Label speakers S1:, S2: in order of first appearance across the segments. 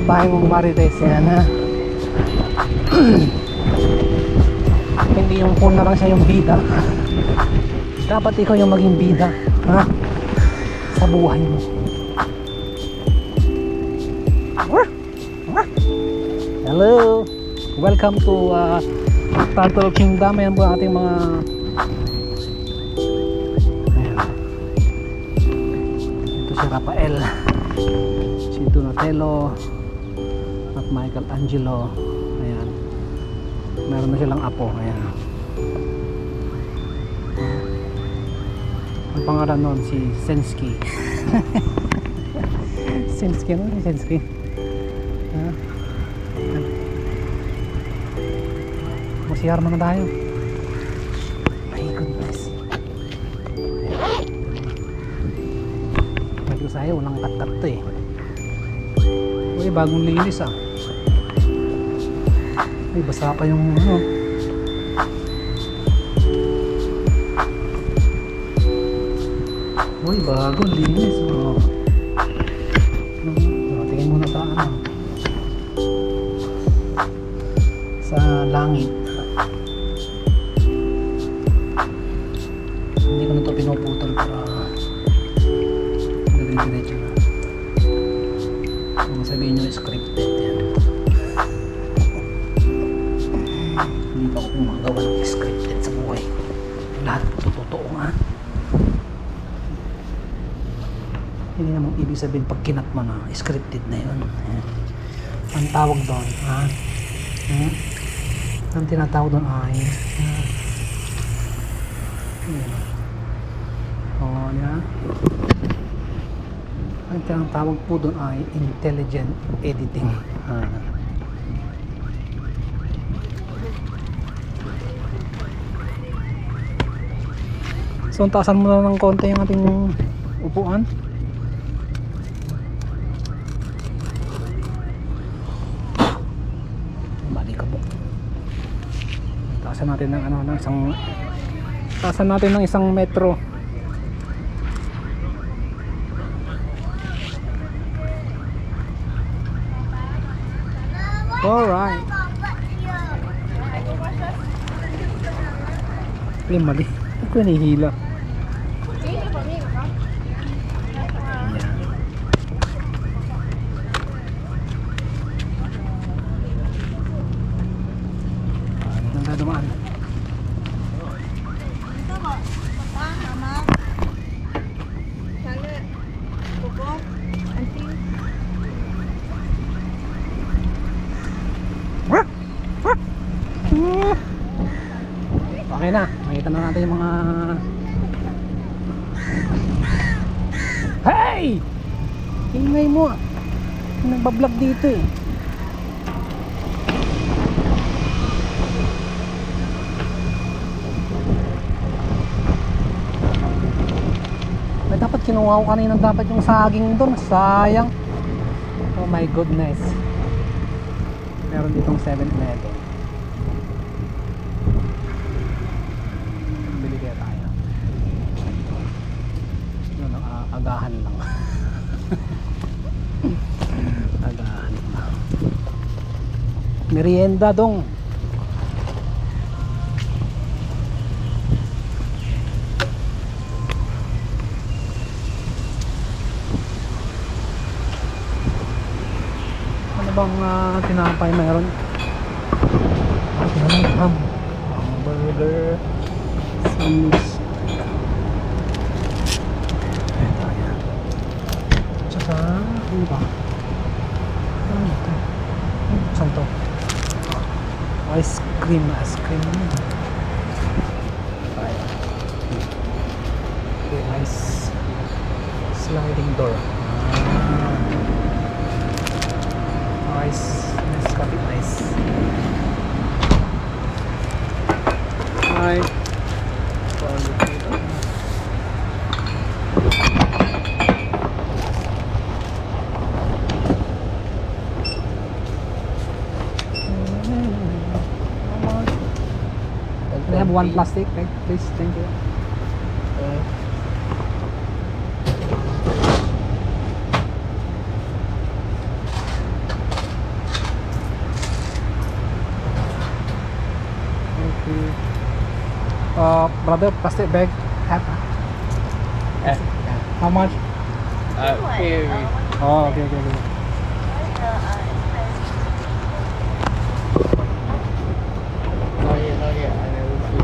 S1: kapitbahay mong Marites yan, ha? Hindi yung phone na lang siya yung bida. Dapat ikaw yung maging bida, ha? Sa buhay mo. Hello! Welcome to Turtle Kingdom. Ayan po ating mga si Rafael, si Donatello at Michelangelo. Ayan, meron na silang apo. Ayan, ang pangalan nun si Sensky. Sensky, ano si Sensky? Masiyar muna tayo. My goodness. Sa'yo, walang kat-kat to eh. Uy, bagong linis ah. Uy, basa pa yung ano. Uy, bagong linis oh. Tingin muna sa ano, sa langit. Hindi ko na ito pinuputol para diretso na. Kung sabihin nyo scripted yan. Hindi pa ako gumagawa ng scripted sa buhay. Lahat totoo nga. Hindi namang ibig sabihin pag kinat mo na scripted na yun. Ang tawag doon, ha? Ang tinatawag doon ay yan. Ang tawag po doon ay intelligent editing. So taasan mo na ng konti yung ating upuan. Malikabok. Taasan natin ng ano, ng isang, taasan natin ng isang metro. Alright. Ay, mali. Ako nahihila. Nang dadumaan. Okay na, makita na natin yung mga hey! Ingay mo ah. Nagbablog dito eh. May dapat kinuha ko kanina, dapat yung saging doon. Sayang. Oh my goodness. Meron ditong 7-Eleven. Agahan lang. Agahan lang. Merienda dong. Ano bang tinapay meron? Hamburger, sandwich. Ano ba? Ano ito? Saan to? Ice cream. Okay, nice. Sliding door. Nice coffee, nice. Hi. They have one plastic, right? Please, thank you. Brother, plastic bag. Have.
S2: Eh.
S1: How much?
S2: Here.
S1: Oh, okay, okay, okay.
S2: Not yet, not yet. I never see.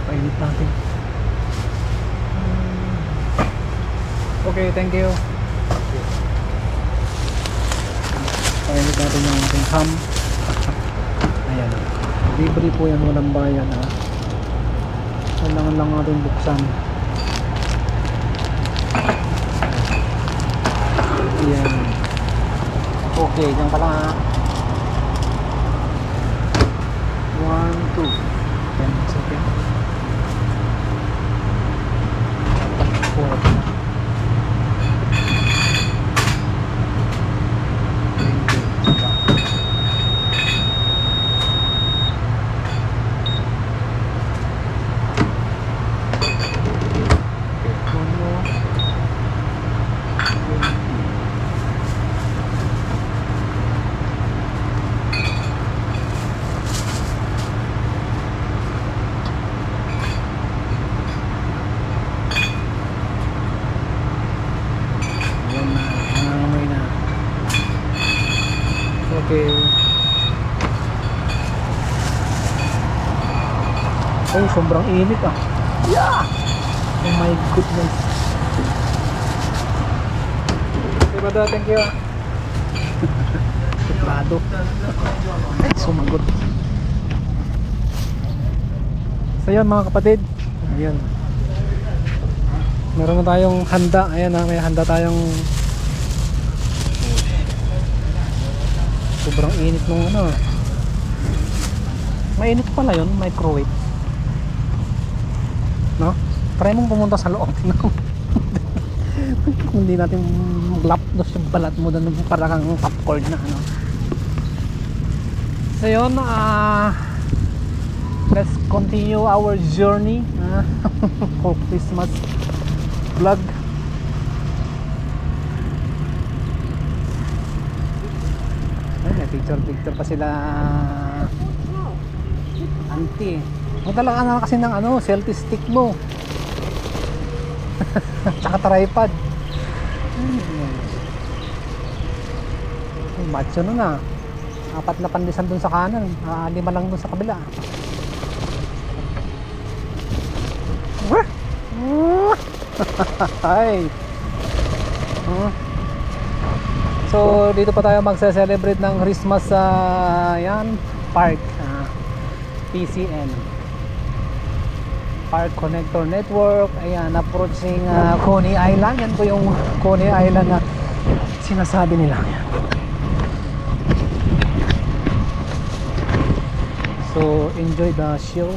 S1: Painit natin. Okay, thank you. Painit natin yung ating ham. Ayan. Libre po yan, walang bayan ha. Kailangan lang natin buksan. Ayan. Okay, dyan ka lang ha. 1, 2. 10 seconds. 4. Okay. Oh, sobrang init ah. Yeah! Oh my goodness. Okay, brother, thank you. Suplado. Ay, sumagot. So yun mga kapatid. Ayan. Meron na tayong handa. Ayan na, may handa tayong sobrang init nung ano. Mainit pala yun, microwave. No? Try mong pumunta sa loob. No? Kung hindi natin maglapdos yung balat mo doon para kang popcorn na ano. So yun, let's continue our journey for Christmas vlog. May picture pa sila auntie. Magdala ka na kasi ng ano, selfie stick mo. Tsaka tripod. Macho na na. 4 na pandisan dun sa kanan, 5 lang dun sa kabila. Ay. So dito pa tayo magse-celebrate ng Christmas sa yan, park, PCN Park Connector Network. Ayan, approaching Coney Island. Yan po yung Coney Island na sinasabi nila. So enjoy the show.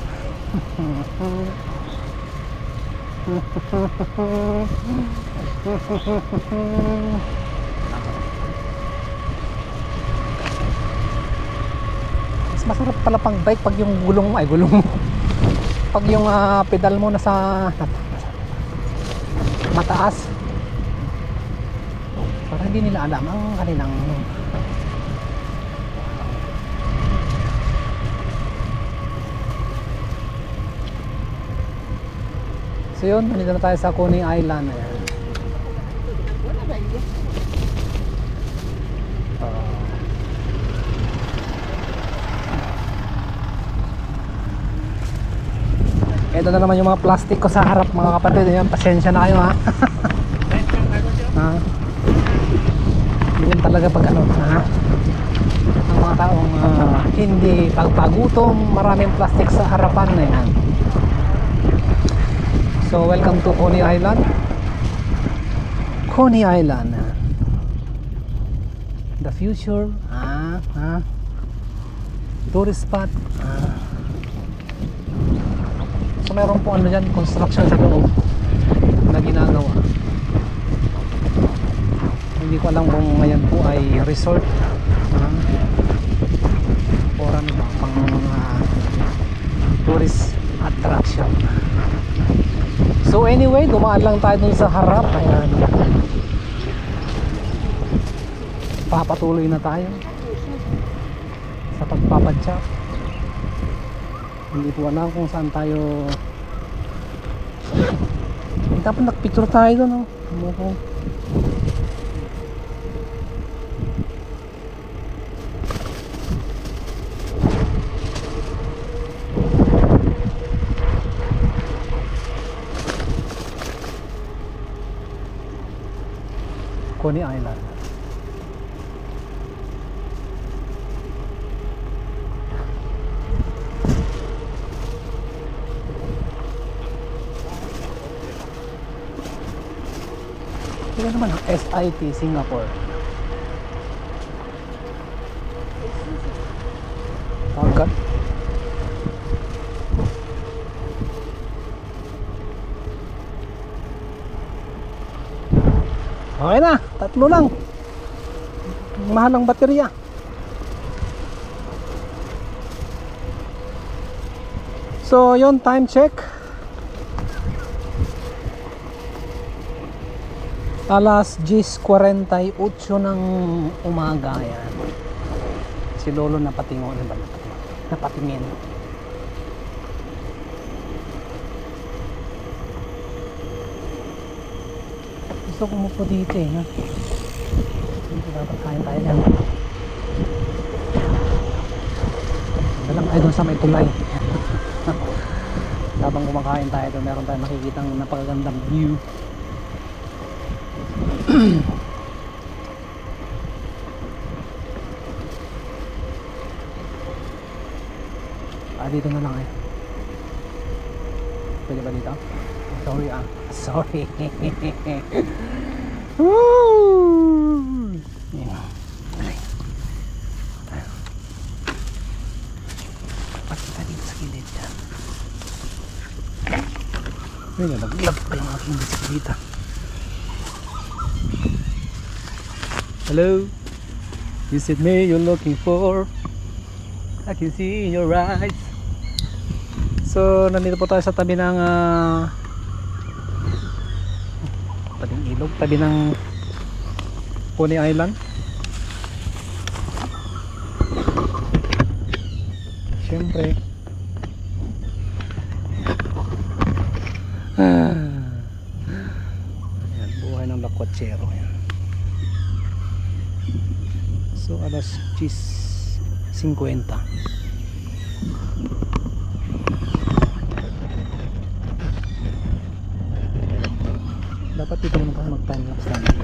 S1: Mas masarap pala pang bike pag yung gulong pag yung pedal mo nasa mataas, para hindi nila alam ang kanilang so yun, nandito na tayo sa Coney Island. Ayan. Ito na naman yung mga plastic ko sa harap mga kapatid. Ayan, pasensya na kayo ha. Yun talaga pag ano ha? Ang mga taong hindi pagpagutom, maraming plastic sa harapan na yan. So welcome to Coney Island. Coney Island, the future tourist spot. So meron po ano dyan, construction sa loob na ginagawa. Hindi ko alam kung ngayon po ay resort or ano ba, pang tourist attraction. So anyway, dumaan lang tayo dun sa harap. Ayan. Papatuloy na tayo sa pagpapadya. Hindi ko alam kung saan tayo. Dapat nagpicture tayo doon, no? Mukhang Coney Island. Ito naman ang SIT Singapore. Agad. Okay na, tatlo lang. Mahal ang baterya. So, yon time check. Alas 10:48 ng umaga yan. Si Lolo napatingo, napatingin. Gusto ko umupo dito eh. Ha? Dito dapat kain tayo yan. Dalang tayo doon sa may tulay. Habang kumakain tayo doon, meron tayong makikitang napakagandang view. Dito na lang eh. Pwede ba dito? Sorry sorry. Woo! Yeah. Dapat kita dito sa gilid yan. Ay, nalaglag pa yung aking bisikleta. Hello? Is it me you're looking for? I can see in your eyes. So, nandito po tayo sa tabi ng tabing ilog, tabi ng Coney Island. Siyempre ayan, buhay ng lakwatsero yan. So, alas 10:50. Dapat dito naman tayo mag-time lapse namin.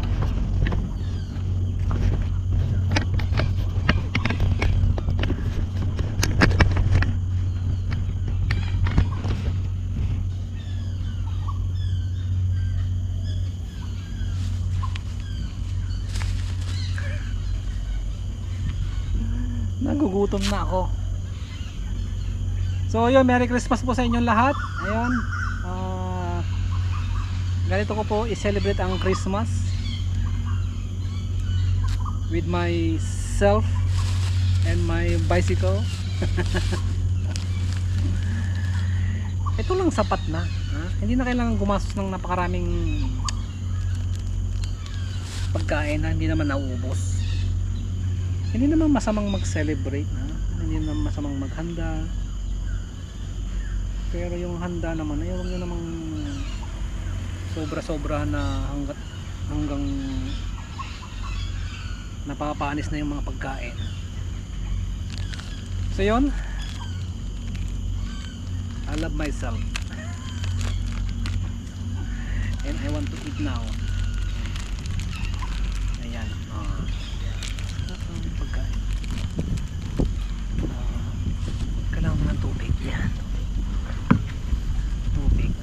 S1: Nagugutom na ako. So yun, Merry Christmas po sa inyong lahat. Ayan, ganito ko po i-celebrate ang Christmas with myself and my bicycle. Ito lang sapat na, ha? Hindi na kailangan gumastos ng napakaraming pagkain na hindi naman nauubos. Hindi naman masamang mag-celebrate, ha? Hindi naman masamang maghanda. Pero yung handa naman ay huwag nyo namang sobra-sobra na hanggang napapanis na yung mga pagkain. So yun, I love myself and I want to eat now. Ayan, pagkain. Kailangan mo ng tubig. Yan, tubig.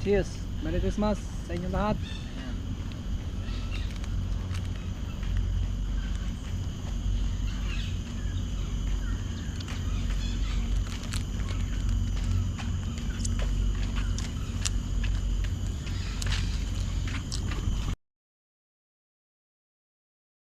S1: Cheers! Merry Christmas sa inyo lahat!